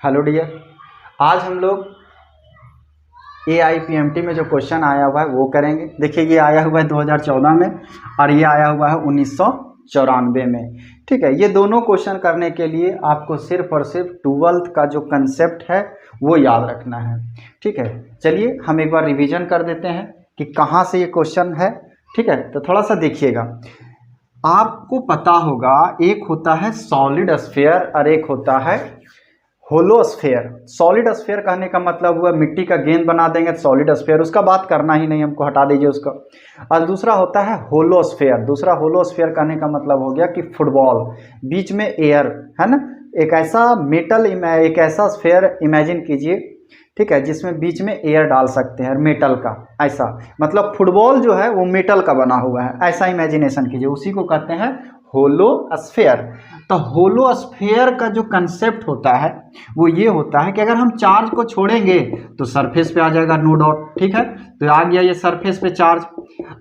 Hello dear, आज हम लोग AIPMT में जो क्वेश्चन आया हुआ है वो करेंगे। देखिए ये आया हुआ है 2014 में और ये आया हुआ है 1994 में। ठीक है, ये दोनों क्वेश्चन करने के लिए आपको सिर्फ और सिर्फ 12th का जो कंसेप्ट है वो याद रखना है। ठीक है, चलिए हम एक बार रिवीजन कर देते हैं कि कहाँ से ये क्वेश्चन है। ठीक है, तो थोड़ा सा देखिएगा, आपको पता होगा एक होता है सॉलिड स्फीयर और एक होता है होलो स्फीयर। सॉलिड स्फीयर कहने का मतलब हुआ मिट्टी का गेंद बना देंगे सॉलिड स्फीयर, उसका बात करना ही नहीं, हमको हटा दीजिए उसका। और दूसरा होता है होलो स्फीयर। दूसरा होलो स्फीयर कहने का मतलब हो गया कि फुटबॉल, बीच में एयर है ना, एक ऐसा मेटल, एक ऐसा स्फीयर इमेजिन कीजिए, ठीक है, जिसमें बीच में एयर डाल सकते हैं मेटल का, ऐसा मतलब फुटबॉल जो है वो मेटल का बना हुआ है, ऐसा इमेजिनेशन कीजिए, उसी को कहते हैं होलो स्फीयर। तो होलो स्फीयर का जो कंसेप्ट होता है वो ये होता है कि अगर हम चार्ज को छोड़ेंगे तो सरफेस पे आ जाएगा, नो डाउट। ठीक है, तो आ गया ये सरफेस पे चार्ज।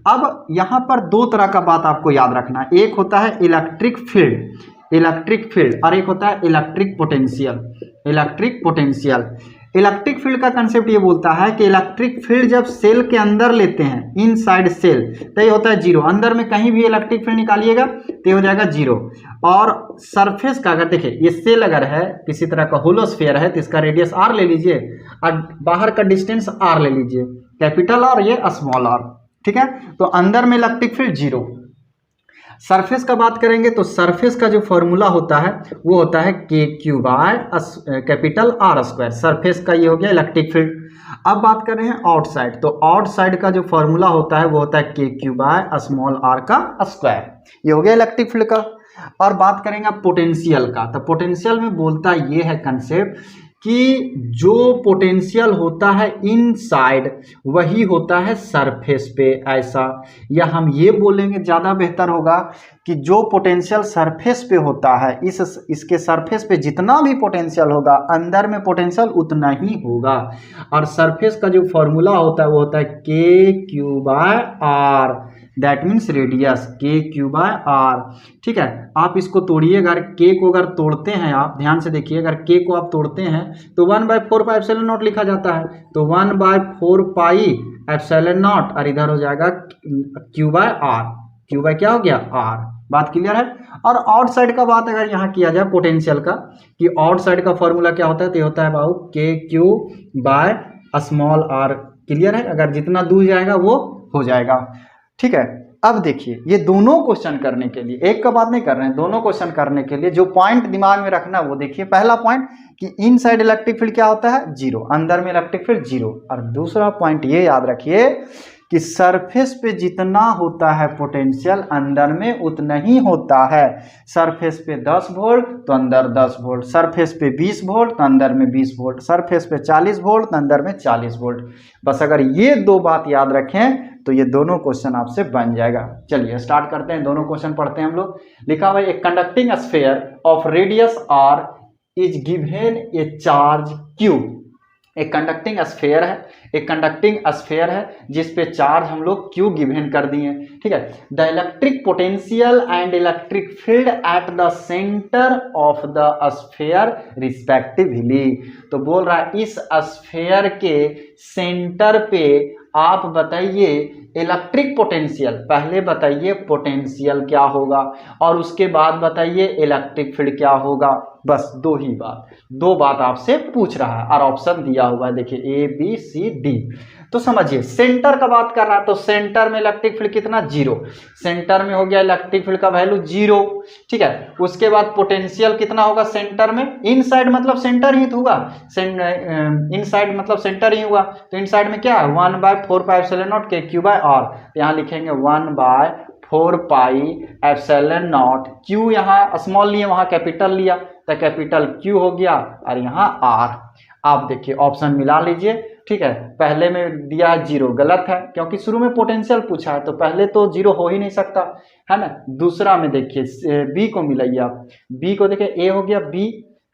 अब यहाँ पर दो तरह का बात आपको याद रखना है, एक होता है इलेक्ट्रिक फील्ड और एक होता है इलेक्ट्रिक पोटेंशियल। इलेक्ट्रिक फील्ड का कंसेप्ट ये बोलता है कि इलेक्ट्रिक फील्ड जब सेल के अंदर लेते हैं, इनसाइड सेल, तो ये होता है जीरो। अंदर में कहीं भी इलेक्ट्रिक फील्ड निकालिएगा तो ये हो जाएगा जीरो। और सरफेस का अगर देखिए, ये सेल अगर है किसी तरह का होलो स्फीयर है तो इसका रेडियस r ले लीजिए और बाहर का डिस्टेंस r ले लीजिए, कैपिटल R, ये स्मॉल r। ठीक है, तो अंदर में इलेक्ट्रिक फील्ड जीरो। सरफेस का बात करेंगे तो सरफेस का जो फॉर्मूला होता है वो होता है KQ by capital R square. Surface का ये हो गया इलेक्ट्रिक फील्ड। अब बात कर रहे हैं आउटसाइड, तो आउटसाइड का जो फॉर्मूला होता है वो होता है KQ बाय स्मॉल r का स्क्वायर। ये हो गया इलेक्ट्रिक फील्ड का। और बात करेंगे आप पोटेंशियल का, तो पोटेंशियल में बोलता ये है कंसेप्ट कि जो पोटेंशियल होता है इनसाइड वही होता है सरफेस पे, ऐसा। या हम ये बोलेंगे ज़्यादा बेहतर होगा कि जो पोटेंशियल सरफेस पे होता है, इसके सरफेस पे जितना भी पोटेंशियल होगा अंदर में पोटेंशियल उतना ही होगा। और सरफेस का जो फॉर्मूला होता है वो होता है KQ by R, that means radius, KQ by R। ठीक है, आप इसको तोड़िए, अगर K को अगर तोड़ते हैं आप, ध्यान से देखिए, अगर K को आप तोड़ते हैं तो 1/4 पाई एप्सिलॉन नॉट लिखा जाता है, तो 1/4 पाई एप्सिलॉन नॉट और इधर हो जाएगा Q by R। Q by क्या हो गया R। बात क्लियर है। और आउटसाइड का बात अगर यहाँ किया जाए पोटेंशियल का, कि आउटसाइड का फॉर्मूला क्या होता है, तो ये होता है बाबू KQ by small r। Clear है, अगर जितना दूर जाएगा वो हो जाएगा। ठीक है, अब देखिए ये दोनों क्वेश्चन करने के लिए, एक का बात नहीं कर रहे हैं, दोनों क्वेश्चन करने के लिए जो पॉइंट दिमाग में रखना वो देखिए। पहला पॉइंट कि इनसाइड इलेक्ट्रिक फील्ड क्या होता है, जीरो, अंदर में इलेक्ट्रिक फील्ड जीरो। और दूसरा पॉइंट ये याद रखिए कि सरफेस पे जितना होता है पोटेंशियल अंदर में उतना ही होता है। सरफेस पे 10 वोल्ट तो अंदर 10 वोल्ट, सरफेस पे 20 वोल्ट तो अंदर में 20 वोल्ट, सरफेस पे 40 वोल्ट तो अंदर में 40 वोल्ट। बस अगर ये दो बात याद रखें तो ये दोनों क्वेश्चन आपसे बन जाएगा। चलिए स्टार्ट करते हैं, दोनों क्वेश्चन पढ़ते हैं हम लोग। लिखा हुआ है एक conducting sphere of radius r is given A charge q। एक कंडक्टिंग स्फीयर है जिस पे चार्ज हम लोग Q गिवन कर दिए। ठीक है, the electric potential and electric field at the centre of the sphere respectively. तो बोल रहा है इस स्फीयर के सेंटर पे आप बताइए इलेक्ट्रिक पोटेंशियल, पहले बताइए पोटेंशियल क्या होगा और उसके बाद बताइए इलेक्ट्रिक फील्ड क्या होगा। बस दो बात आपसे पूछ रहा है और ऑप्शन दिया हुआ है, देखिए ABCD। तो समझिए सेंटर का बात कर रहा है, तो सेंटर में इलेक्ट्रिक फील्ड कितना, जीरो। सेंटर में हो गया इलेक्ट्रिक फील्ड का वैल्यू जीरो। ठीक है, उसके बाद पोटेंशियल कितना होगा सेंटर में, इनसाइड मतलब सेंटर ही तो हुआ, इनसाइड मतलब सेंटर ही हुआ, तो इनसाइड में क्या है 1/4 pi epsilon naught KQ by R। यहाँ लिखेंगे 1/4 पाई एप्सिलॉन नॉट, Q यहाँ स्मॉल लिए वहाँ कैपिटल लिया तो कैपिटल Q हो गया और यहाँ R। आप देखिए ऑप्शन मिला लीजिए। ठीक है, पहले में दिया है जीरो, गलत है क्योंकि शुरू में पोटेंशियल पूछा है तो पहले तो जीरो हो ही नहीं सकता है ना। दूसरा में देखिए B को मिलाइए आप, B को देखिए A हो गया, B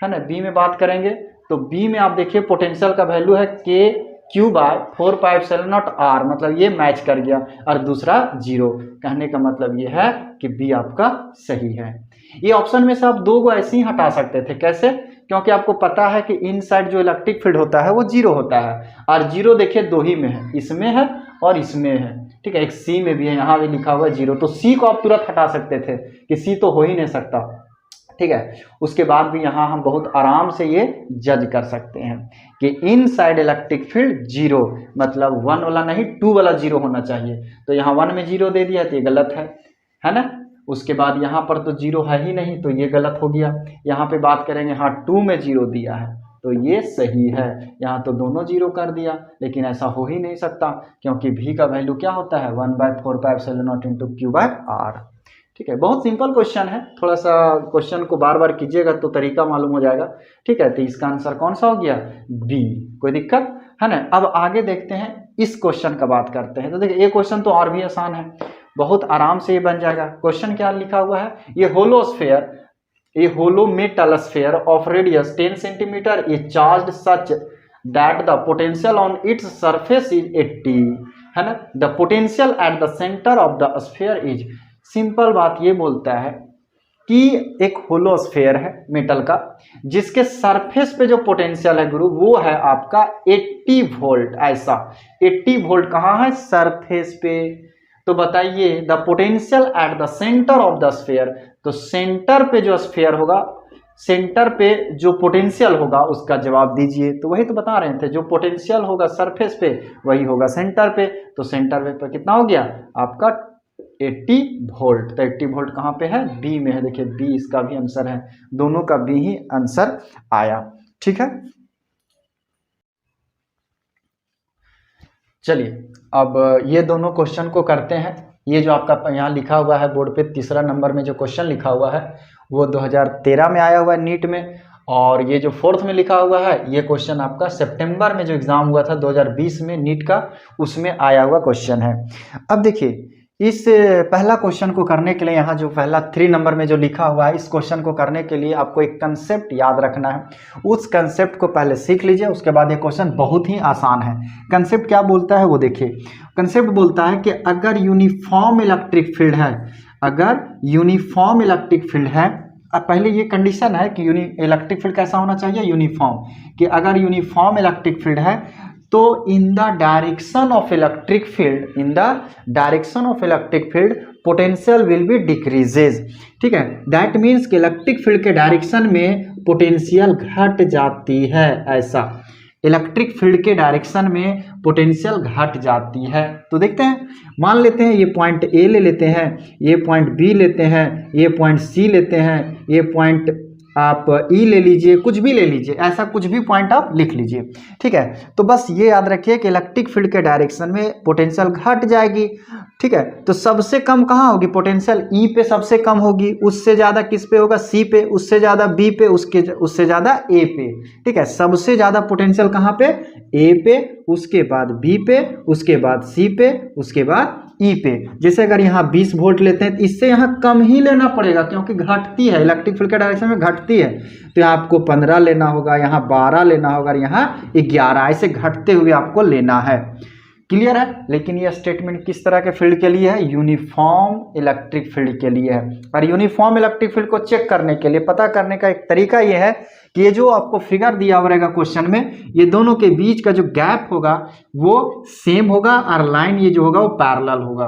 है ना, B में बात करेंगे तो B में आप देखिए पोटेंशियल का वैल्यू है KQ by 4 pi epsilon naught R, मतलब ये मैच कर गया। और दूसरा जीरो, कहने का मतलब ये है कि B आपका सही है। ये ऑप्शन में से आप दो को ऐसे ही हटा सकते थे, कैसे, क्योंकि आपको पता है कि इनसाइड जो इलेक्ट्रिक फील्ड होता है वो जीरो होता है, और जीरो देखिए दो ही में है, इसमें है और इसमें है, ठीक है, एक सी में भी है, यहाँ भी लिखा हुआ है जीरो, तो सी को आप तुरंत हटा सकते थे कि सी तो हो ही नहीं सकता, ठीक है। उसके बाद भी यहाँ हम बहुत आराम से ये जज कर सकते हैं कि इनसाइड इलेक्ट्रिक फील्ड जीरो, मतलब 1 वाला नहीं 2 वाला जीरो होना चाहिए, तो यहाँ 1 में जीरो दे दिया तो ये गलत है ना। उसके बाद यहाँ पर तो जीरो है ही नहीं तो ये गलत हो गया। यहाँ पे बात करेंगे, हाँ 2 में जीरो दिया है तो ये सही है, यहाँ तो दोनों जीरो कर दिया, लेकिन ऐसा हो ही नहीं सकता क्योंकि v का वैल्यू क्या होता है 1/4πε0 इंटू q/r, ठीक है। बहुत सिंपल क्वेश्चन है, थोड़ा सा क्वेश्चन को बार बार कीजिएगा तो तरीका मालूम हो जाएगा, ठीक है। तो इसका आंसर कौन सा हो गया, बी, कोई दिक्कत है ना। अब आगे देखते हैं, इस क्वेश्चन का बात करते हैं। तो देखिए ये क्वेश्चन तो और भी आसान है, बहुत आराम से ये बन जाएगा। क्वेश्चन क्या लिखा हुआ है, ये होलोस्फेयर, ये hollow metal sphere of radius 10 centimetre is charged such that the potential on its surface is 80, है ना। The potential at the centre of the sphere is, simple बात ये बोलता है कि एक होलो स्फेयर है मेटल का, जिसके सरफेस पे जो पोटेंशियल है गुरु वो है आपका 80 वोल्ट, ऐसा 80 वोल्ट कहाँ है, सरफेस पे। तो बताइए the potential at the centre of the sphere, तो सेंटर पे जो स्फेयर होगा, सेंटर पे जो पोटेंशियल होगा उसका जवाब दीजिए। तो वही तो बता रहे थे, जो पोटेंशियल होगा सरफेस पे वही होगा सेंटर पे, तो सेंटर पे कितना हो गया आपका 80 वोल्ट। तो 80 वोल्ट कहाँ पे है, बी में है, देखिए बी इसका भी आंसर है, दोनों का बी ही आंसर आया, ठीक है। चलिए अब ये दोनों क्वेश्चन को करते हैं। ये जो आपका यहाँ लिखा हुआ है बोर्ड पे, तीसरा नंबर में जो क्वेश्चन लिखा हुआ है वो 2013 में आया हुआ है नीट में, और ये जो 4th में लिखा हुआ है ये क्वेश्चन आपका सितंबर में जो एग्जाम हुआ था 2020 में नीट का, उसमें आया हुआ क्वेश्चन है। अब देखिए इस पहला क्वेश्चन को करने के लिए यहाँ जो पहला 3 नंबर में जो लिखा हुआ है, इस क्वेश्चन को करने के लिए आपको एक कंसेप्ट याद रखना है, उस कंसेप्ट को पहले सीख लीजिए, उसके बाद ये क्वेश्चन बहुत ही आसान है। कंसेप्ट क्या बोलता है वो देखिए, कंसेप्ट बोलता है कि अगर यूनिफॉर्म इलेक्ट्रिक फील्ड है, अगर यूनिफॉर्म इलेक्ट्रिक फील्ड है, अब पहले ये कंडीशन है कि इलेक्ट्रिक फील्ड कैसा होना चाहिए, यूनिफॉर्म, कि अगर यूनिफॉर्म इलेक्ट्रिक फील्ड है तो in the direction of electric field, in the direction of electric field potential will be decreases, ठीक है। दैट मीन्स कि इलेक्ट्रिक फील्ड के डायरेक्शन में पोटेंशियल घट जाती है, ऐसा इलेक्ट्रिक फील्ड के डायरेक्शन में पोटेंशियल घट जाती है। तो देखते हैं, मान लेते हैं ये पॉइंट ए ले लेते हैं, ये पॉइंट बी लेते हैं, ये पॉइंट सी लेते हैं, ये पॉइंट आप ई ले लीजिए, कुछ भी ले लीजिए, ऐसा कुछ भी पॉइंट आप लिख लीजिए, ठीक है। तो बस ये याद रखिए कि इलेक्ट्रिक फील्ड के डायरेक्शन में पोटेंशियल घट जाएगी, ठीक है। तो सबसे कम कहाँ होगी, पोटेंशियल ई पे सबसे कम होगी, उससे ज़्यादा किस पे होगा, सी पे, उससे ज़्यादा बी पे, उससे ज़्यादा ए पे, ठीक है। सबसे ज़्यादा पोटेंशियल कहाँ पे, ए पे, उसके बाद बी पे, उसके बाद सी पे, उसके बाद ई पे। जैसे अगर यहाँ 20 वोल्ट लेते हैं तो इससे यहाँ कम ही लेना पड़ेगा क्योंकि घटती है, इलेक्ट्रिक फील्ड के डायरेक्शन में घटती है, तो यहाँ आपको 15 लेना होगा, यहाँ 12 लेना होगा, यहाँ 11, ऐसे घटते हुए आपको लेना है। क्लियर है। लेकिन ये स्टेटमेंट किस तरह के फील्ड के लिए है, यूनिफॉर्म इलेक्ट्रिक फील्ड के लिए है। और यूनिफॉर्म इलेक्ट्रिक फील्ड को चेक करने के लिए, पता करने का एक तरीका ये है कि ये जो आपको फिगर दिया हुआ रहेगा क्वेश्चन में, ये दोनों के बीच का जो गैप होगा वो सेम होगा और लाइन ये जो होगा वो पैरेलल होगा।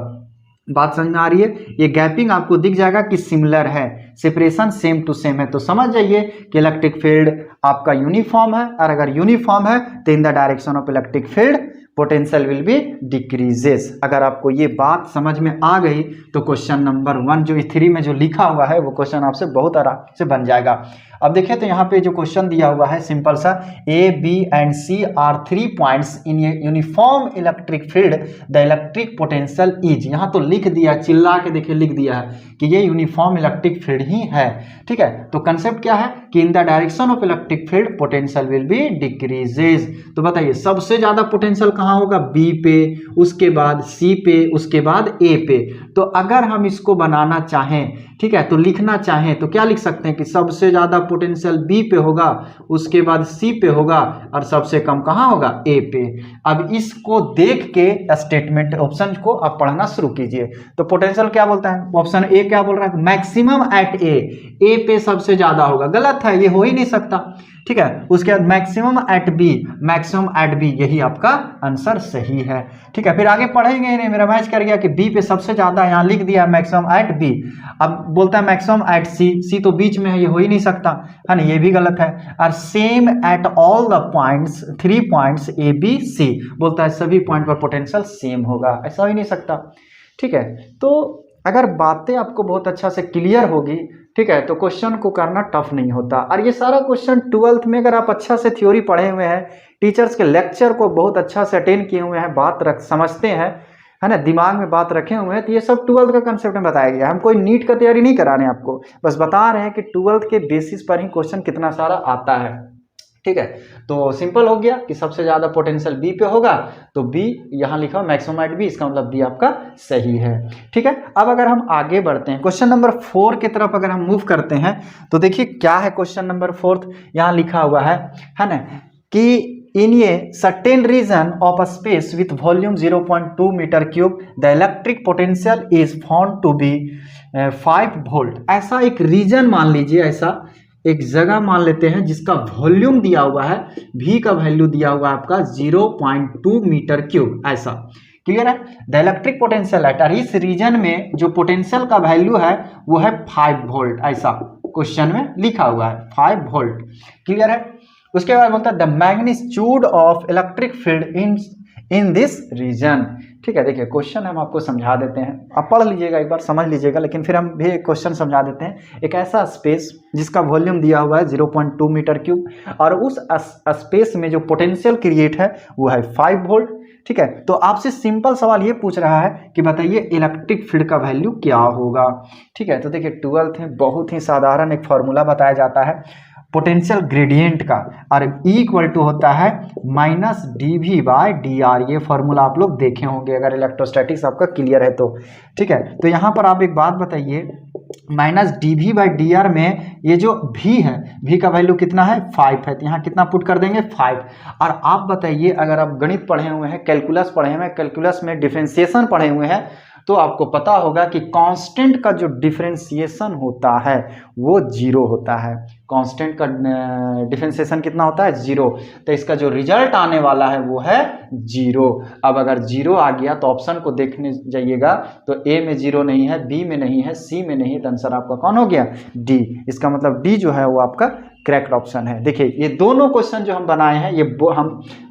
बात समझ में आ रही है, ये गैपिंग आपको दिख जाएगा कि सिमिलर है, सेपरेशन सेम टू सेम है। तो समझ जाइए कि इलेक्ट्रिक फील्ड आपका यूनिफॉर्म है, और अगर यूनिफॉर्म है तो in the direction of electric field potential will be decreases. अगर आपको ये बात समझ में आ गई तो क्वेश्चन नंबर 1 जो 3 में जो लिखा हुआ है वो क्वेश्चन आपसे बहुत आराम से बन जाएगा। अब देखिए तो यहाँ पे जो क्वेश्चन दिया हुआ है सिंपल सा, A B and C are 3 points in uniform electric field, the electric potential is. यहाँ तो लिख दिया, चिल्ला के देखिए लिख दिया है कि ये यूनिफॉर्म इलेक्ट्रिक फील्ड ही है, ठीक है। तो कंसेप्ट क्या है कि in the direction of electric field potential will be decreases. तो बताइए सबसे ज्यादा पोटेंशियल कहाँ होगा, बी पे, उसके बाद सी पे, उसके बाद ए पे। तो अगर हम इसको बनाना चाहें, ठीक है, तो लिखना चाहें तो क्या लिख सकते हैं कि सबसे ज़्यादा पोटेंशियल बी पे होगा, उसके बाद सी पे होगा और सबसे कम कहाँ होगा, ए पे। अब इसको देख के स्टेटमेंट ऑप्शन को आप पढ़ना शुरू कीजिए। तो पोटेंशियल क्या बोलता है, ऑप्शन ए क्या बोल रहा है, मैक्सिमम एट ए पे सबसे ज़्यादा होगा, गलत है, ये हो ही नहीं सकता। ठीक है, उसके बाद मैक्सिमम एट बी, यही आपका आंसर सही है। ठीक है, फिर आगे पढ़ेंगे नहीं, मेरा मैच कर गया कि बी पे सबसे ज्यादा, यहाँ लिख दिया मैक्सिमम एट बी। अब बोलता है मैक्सिमम एट सी तो बीच में है, ये हो ही नहीं सकता है ना, ये भी गलत है। और same at all the points, 3 points A B C, बोलता है सभी पॉइंट पर पोटेंशियल सेम होगा, ऐसा हो ही नहीं सकता। ठीक है, तो अगर बातें आपको बहुत अच्छा से क्लियर होगी, ठीक है, तो क्वेश्चन को करना टफ नहीं होता। और ये सारा क्वेश्चन 12th में अगर आप अच्छा से थ्योरी पढ़े हुए हैं, टीचर्स के लेक्चर को बहुत अच्छा से अटेंड किए हुए हैं, समझते हैं, है ना, दिमाग में बात रखे हुए हैं, तो ये सब 12th का कंसेप्ट में बताया गया है। हम कोई नीट का तैयारी नहीं करा रहे हैं आपको, बस बता रहे हैं कि 12th के बेसिस पर ही क्वेश्चन कितना सारा आता है। ठीक है, तो सिंपल हो गया कि सबसे ज्यादा पोटेंशियल बी पे होगा, तो बी यहाँ लिखा मैक्सिमम एट बी, इसका मतलब बी आपका सही है। ठीक है, अब अगर हम आगे बढ़ते हैं क्वेश्चन नंबर 4 की तरफ अगर हम मूव करते हैं, तो देखिए क्या है क्वेश्चन नंबर 4, यहाँ लिखा हुआ है ना, कि in a certain region of a space with volume 0.2 metre cube the electric potential is found to be 5 volt. ऐसा एक रीजन मान लीजिए, ऐसा एक जगह मान लेते हैं जिसका वॉल्यूम दिया हुआ है, v का वैल्यू दिया हुआ है आपका 0.2 मीटर क्यूब, ऐसा क्लियर है। द इलेक्ट्रिक पोटेंशियल एट, और इस रीजन में जो पोटेंशियल का वैल्यू है वो है 5 वोल्ट, ऐसा क्वेश्चन में लिखा हुआ है 5 वोल्ट, क्लियर है। उसके बाद बोलता है the magnitude of electric field in this region. ठीक है, देखिए क्वेश्चन हम आपको समझा देते हैं, आप पढ़ लीजिएगा एक बार, समझ लीजिएगा, लेकिन फिर हम भी एक क्वेश्चन समझा देते हैं। एक ऐसा स्पेस जिसका वॉल्यूम दिया हुआ है 0.2 मीटर क्यूब, और उस स्पेस में जो पोटेंशियल क्रिएट है वो है 5 वोल्ट। ठीक है, तो आपसे सिंपल सवाल ये पूछ रहा है कि बताइए इलेक्ट्रिक फील्ड का वैल्यू क्या होगा। ठीक है, तो देखिए 12th में बहुत ही साधारण एक फॉर्मूला बताया जाता है पोटेंशियल ग्रेडियंट का, और E इक्वल टू होता है माइनस dV/dr। ये फॉर्मूला आप लोग देखे होंगे अगर इलेक्ट्रोस्टैटिक्स आपका क्लियर है तो। ठीक है, तो यहाँ पर आप एक बात बताइए, माइनस dV/dr में ये जो V है, V का वैल्यू कितना है 5 है, तो यहाँ कितना पुट कर देंगे 5। और आप बताइए अगर आप गणित पढ़े हुए हैं, कैलकुलस पढ़े हुए हैं, कैलकुलस में डिफरेंशिएशन पढ़े हुए हैं, तो आपको पता होगा कि कांस्टेंट का जो डिफरेंशिएशन होता है वो 0 होता है। कांस्टेंट का डिफरेंशिएशन कितना होता है 0, तो इसका जो रिजल्ट आने वाला है वो है 0। अब अगर 0 आ गया तो ऑप्शन को देखने जाइएगा, तो ए में 0 नहीं है, बी में नहीं है, सी में नहीं है, तो आंसर आपका कौन हो गया, डी। इसका मतलब डी जो है वो आपका करेक्ट ऑप्शन है। देखिए ये दोनों क्वेश्चन जो हम बनाए हैं ये हम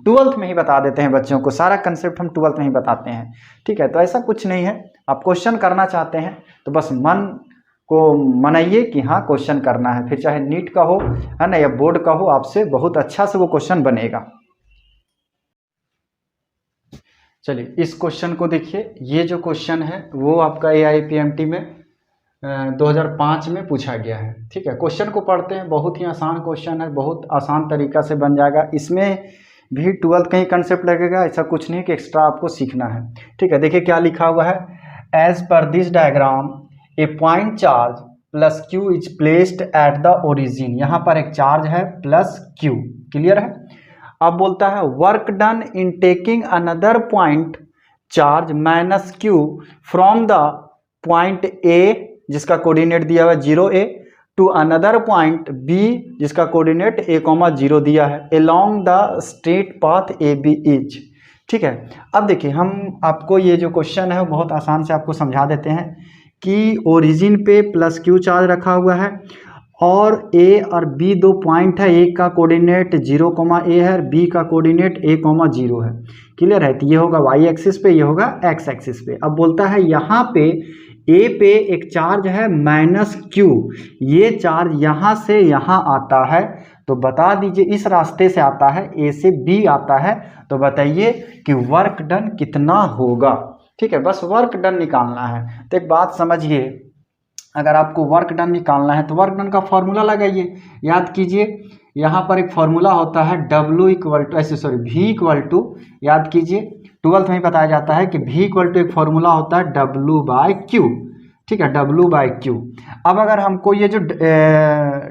12th में ही बता देते हैं बच्चों को, सारा कंसेप्ट हम 12th में ही बताते हैं। ठीक है, तो ऐसा कुछ नहीं है, आप क्वेश्चन करना चाहते हैं तो बस मन को मनाइए कि हाँ क्वेश्चन करना है, फिर चाहे नीट का हो, है ना, या बोर्ड का हो, आपसे बहुत अच्छा से वो क्वेश्चन बनेगा। चलिए इस क्वेश्चन को देखिए, ये जो क्वेश्चन है वो आपका AIPMT में 2005 में पूछा गया है। ठीक है, क्वेश्चन को पढ़ते हैं, बहुत ही आसान क्वेश्चन है, बहुत आसान तरीका से बन जाएगा। इसमें भी 12th का ही कंसेप्ट लगेगा, ऐसा कुछ नहीं कि एक्स्ट्रा आपको सीखना है। ठीक है, देखिए क्या लिखा हुआ है, as per this diagram a point charge plus q is placed at the origin. यहाँ पर एक चार्ज है प्लस क्यू, क्लियर है। अब बोलता है work done in taking another point charge minus q from the point A जिसका coordinate दिया हुआ है 0a to another point B जिसका कोऑर्डिनेट a,0 दिया है along the straight path AB is. ठीक है, अब देखिए हम आपको ये जो क्वेश्चन है वो बहुत आसान से आपको समझा देते हैं कि ओरिजिन पे प्लस क्यू चार्ज रखा हुआ है और A और B दो पॉइंट है, A का कोऑर्डिनेट 0,a है और B का कोऑर्डिनेट a,0 है, क्लियर है। तो ये होगा y एक्सिस पे, ये होगा x एक्सिस पे। अब बोलता है यहाँ पे A पे एक चार्ज है माइनस क्यू, ये चार्ज यहाँ से यहाँ आता है, तो बता दीजिए इस रास्ते से आता है, A से B आता है, तो बताइए कि वर्क डन कितना होगा। ठीक है, बस वर्क डन निकालना है। तो एक बात समझिए, अगर आपको वर्क डन निकालना है तो वर्क डन का फॉर्मूला लगाइए, याद कीजिए यहाँ पर एक फॉर्मूला होता है V इक्वल टू, याद कीजिए 12th में बताया जाता है कि V इक्वल टू एक फॉर्मूला होता है W/Q। ठीक है, W/Q। अब अगर हमको ये जो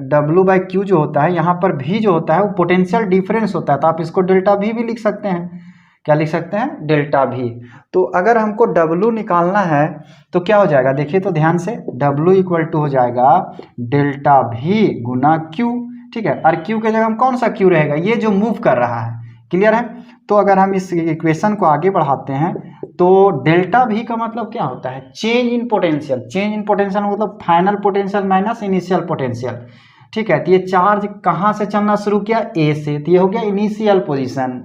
W/Q जो होता है, यहाँ पर V जो होता है वो पोटेंशियल डिफरेंस होता है, तो आप इसको डेल्टा V भी लिख सकते हैं। क्या लिख सकते हैं? Delta V। तो अगर हमको W निकालना है तो क्या हो जाएगा, देखिए तो ध्यान से, W इक्वल टू हो जाएगा डेल्टा V गुना Q। ठीक है, और Q के जगह हम कौन सा Q रहेगा, ये जो मूव कर रहा है। क्लियर है? तो अगर हम इस इक्वेशन को आगे बढ़ाते हैं तो डेल्टा V का मतलब क्या होता है, change in potential. Change in potential मतलब final potential minus initial potential. ठीक है, तो ये चार्ज कहाँ से चलना शुरू किया, A से, तो ये हो गया इनिशियल पोजीशन।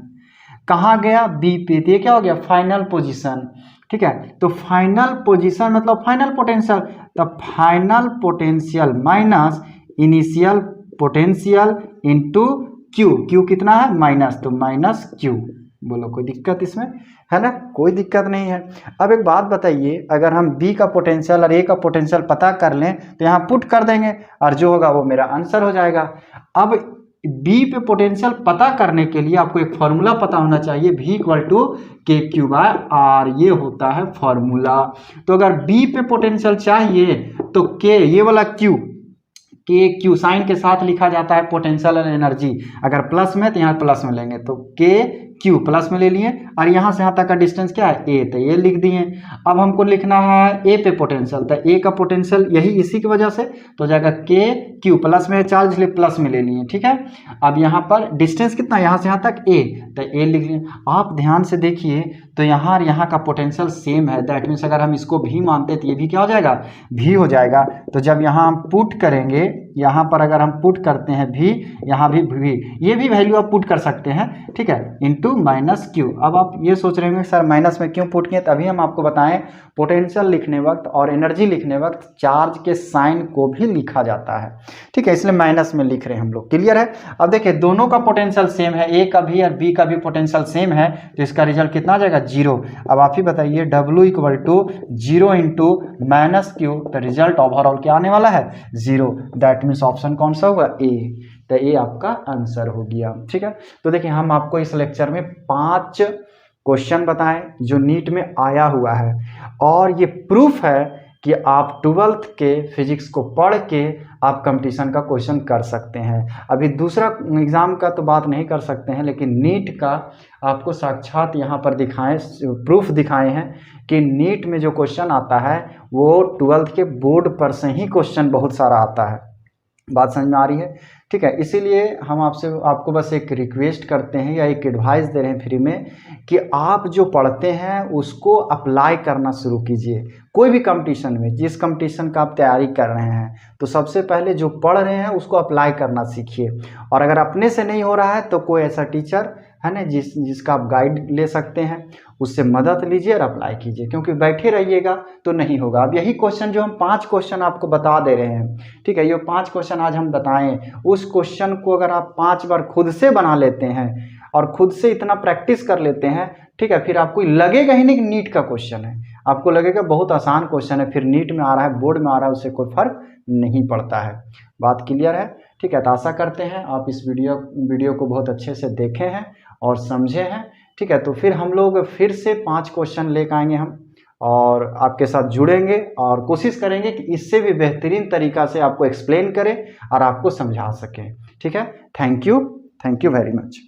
कहाँ गया, B पे, तो ये क्या हो गया, फाइनल पोजीशन। ठीक है, तो फाइनल पोजीशन मतलब फाइनल पोटेंशियल, तो final potential minus initial potential into Q। Q कितना है, माइनस, तो माइनस Q। बोलो कोई दिक्कत इसमें है ना? कोई दिक्कत नहीं है। अब एक बात बताइए, अगर हम B का पोटेंशियल और A का पोटेंशियल पता कर लें तो यहाँ पुट कर देंगे और जो होगा वो मेरा आंसर हो जाएगा। अब B पे पोटेंशियल पता करने के लिए आपको एक फॉर्मूला पता होना चाहिए, V इक्वल टू KQ/R, ये होता है फॉर्मूला। तो अगर B पे पोटेंशियल चाहिए तो K, ये वाला Q साइन के साथ लिखा जाता है पोटेंशियल और एनर्जी। अगर प्लस में तो यहाँ प्लस में लेंगे, तो Q प्लस में ले लिए, और यहाँ से यहाँ तक का डिस्टेंस क्या है, A, तो ये लिख दिए। अब हमको लिखना है A पे पोटेंशियल, तो A का पोटेंशियल यही इसी की वजह से तो जाएगा Q प्लस में चार्ज, इसलिए प्लस में ले लिए। ठीक है, अब यहाँ पर डिस्टेंस कितना, यहाँ से यहाँ तक A, तो A लिख लिए। आप ध्यान से देखिए तो यहाँ और यहाँ का पोटेंशियल सेम है, दैट मीन्स अगर हम इसको भी मानते तो ये भी क्या हो जाएगा, भी हो जाएगा। तो जब यहाँ हम पुट करेंगे, यहाँ पर अगर हम पुट करते हैं भी, यहाँ भी ये भी वैल्यू आप पुट कर सकते हैं। ठीक है, इनटू माइनस Q। अब आप ये सोच रहे होंगे सर माइनस में क्यों पुट किए, तभी हम आपको बताएं पोटेंशियल लिखने वक्त और एनर्जी लिखने वक्त चार्ज के साइन को भी लिखा जाता है। ठीक है, इसलिए माइनस में लिख रहे हैं हम लोग। क्लियर है? अब देखिए दोनों का पोटेंशियल सेम है, A का भी और B का भी पोटेंशियल सेम है, तो इसका रिजल्ट कितना आ जाएगा, 0। अब आप ही बताइए, W equal to 0 into minus Q, तो रिजल्ट ओवरऑल क्या आने वाला है, 0। दैट मीन्स ऑप्शन कौन सा होगा, A, तो ये आपका आंसर हो गया। ठीक है, तो देखिए हम आपको इस लेक्चर में 5 क्वेश्चन बताएं जो नीट में आया हुआ है, और ये प्रूफ है कि आप 12th के फिजिक्स को पढ़ के आप कंपटीशन का क्वेश्चन कर सकते हैं। अभी दूसरा एग्ज़ाम का तो बात नहीं कर सकते हैं, लेकिन नीट का आपको साक्षात यहाँ पर दिखाएं, प्रूफ दिखाए हैं कि नीट में जो क्वेश्चन आता है वो 12th के बोर्ड पर से ही क्वेश्चन बहुत सारा आता है। बात समझ में आ रही है? ठीक है, इसीलिए हम आपको बस एक रिक्वेस्ट करते हैं या एक एडवाइस दे रहे हैं फ्री में कि आप जो पढ़ते हैं उसको अप्लाई करना शुरू कीजिए। कोई भी कंपटीशन में, जिस कंपटीशन का आप तैयारी कर रहे हैं, तो सबसे पहले जो पढ़ रहे हैं उसको अप्लाई करना सीखिए। और अगर अपने से नहीं हो रहा है तो कोई ऐसा टीचर है ना जिसका आप गाइड ले सकते हैं, उससे मदद लीजिए और अप्लाई कीजिए, क्योंकि बैठे रहिएगा तो नहीं होगा। अब यही क्वेश्चन जो हम 5 क्वेश्चन आपको बता दे रहे हैं, ठीक है, ये 5 क्वेश्चन आज हम बताएं, उस क्वेश्चन को अगर आप 5 बार खुद से बना लेते हैं और खुद से इतना प्रैक्टिस कर लेते हैं, ठीक है, फिर आपको लगेगा ही नहीं कि नीट का क्वेश्चन है, आपको लगेगा बहुत आसान क्वेश्चन है, फिर नीट में आ रहा है, बोर्ड में आ रहा है, उससे कोई फर्क नहीं पड़ता है। बात क्लियर है? ठीक है, तो आशा करते हैं आप इस वीडियो को बहुत अच्छे से देखे हैं और समझे हैं। ठीक है, तो फिर हम लोग फिर से 5 क्वेश्चन लेकर आएंगे हम, और आपके साथ जुड़ेंगे और कोशिश करेंगे कि इससे भी बेहतरीन तरीका से आपको एक्सप्लेन करें और आपको समझा सकें। ठीक है, थैंक यू वेरी मच।